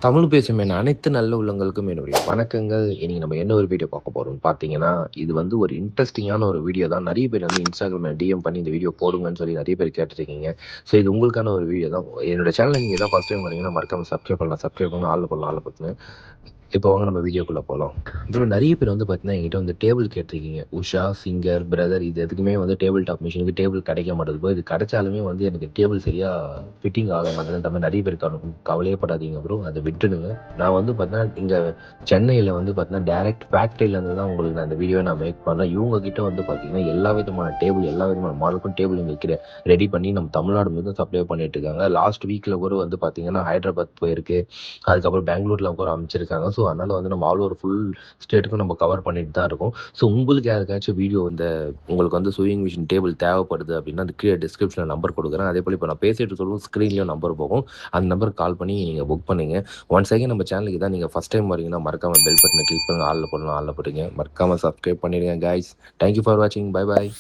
தமிழ் பேசும் என் அனைத்து நல்ல உள்ளங்களுக்கும் என்னுடைய வணக்கங்கள். இன்னைக்கு நம்ம என்ன ஒரு வீடியோ பார்க்க போறோம்னு பார்த்தீங்கன்னா, இது வந்து ஒரு இன்ட்ரஸ்டிங்கான ஒரு வீடியோ தான். நெறைய பேர் வந்து Instagramல டிஎம் பண்ணி இந்த வீடியோ போடுங்கன்னு சொல்லி நெறைய பேர் கேட்டுருக்கீங்க. ஸோ இது உங்களுக்கான ஒரு வீடியோ தான். என்னோட சேனல நீங்க இதான் ஃபர்ஸ்ட் டைம் வரீங்கன்னா மறக்காம சப்ஸ்கிரைப் பண்ணலாம். சப்ஸ்கிரைப் பண்ணி ஆல்ல போடலாம். ஆல்ல போட்டுருங்க. இப்போ வாங்க நம்ம வீடியோக்குள்ள போலாம். ப்ரோ நெறைய பேர் வந்து பார்த்தீங்கன்னா, என்கிட்ட வந்து டேபிள் கேட்டிருக்கீங்க. உஷா, சிங்கர், பிரதர் இது எதுக்குமே வந்து டேபிள் டாப் மிஷினுக்கு டேபிள் கிடைக்க மாட்டேது ப்ரோ. இது கிடைச்சாலுமே வந்து எனக்கு டேபிள் சரியா ஃபிட்டிங் ஆக மாட்டேதுன்ற மாரி நெறைய பேர் கவலையே படாதீங்க ப்ரோ. அத விட்டுடுங்க. நான் வந்து பார்த்தீங்கன்னா, இங்க சென்னையில வந்து பார்த்தீங்கன்னா, டைரக்ட் ஃபேக்டரியிலேருந்து தான் உங்களுக்கு நான் இந்த வீடியோவ நான் மேக் பண்றேன். இவங்க கிட்ட வந்து பார்த்தீங்கன்னா, எல்லா விதமான டேபிள், எல்லா விதமான மாடலுக்கும் டேபிள் இங்க ரெடி பண்ணி நம்ம தமிழ்நாடு முழுவதும் சப்ளை பண்ணிட்டு இருக்காங்க. லாஸ்ட் வீக்ல கூட வந்து பார்த்தீங்கன்னா, ஹைதராபாத் போயிருக்கு. அதுக்கப்புறம் பெங்களூர்ல கூட அனுப்பிச்சிருக்காங்க. ஸோ அதனால வந்து நம்ம ஆல் ஓவர் ஃபுல் ஸ்டேட்டுக்கும் நம்ம கவர் பண்ணிட்டு தான் இருக்கோம். ஸோ உங்களுக்கு யாருக்காச்சும் வீடியோ உங்களுக்கு வந்து சூயிங் மிஷின் டேபிள் தேவைப்படுது அப்படின்னா, அது கீழே டிஸ்கிரிப்ஷன்ல நம்பர் குடுக்குறேன். அதேபோல இப்போ நான் பேசிட்டு சொல்லும் ஸ்க்ரீன்லயும் நம்பர் போகும். அந்த நம்பருக்கு கால் பண்ணி நீங்க புக் பண்ணுங்க. ஒன்ஸ் அகைன் நம்ம சேனலுக்கு தான் நீங்க ஃபர்ஸ்ட் டைம் வரீங்கன்னா, மறக்காம பெல் பட்டன கிளிக் பண்ணுங்க. ஆல்ல போடணும், ஆல்ல போட்டுருங்க. மறக்காம சப்ஸ்கிரைப் பண்ணிடுங்க காய்ஸ். தேங்க் யூ ஃபார் வாட்சிங். Bye bye.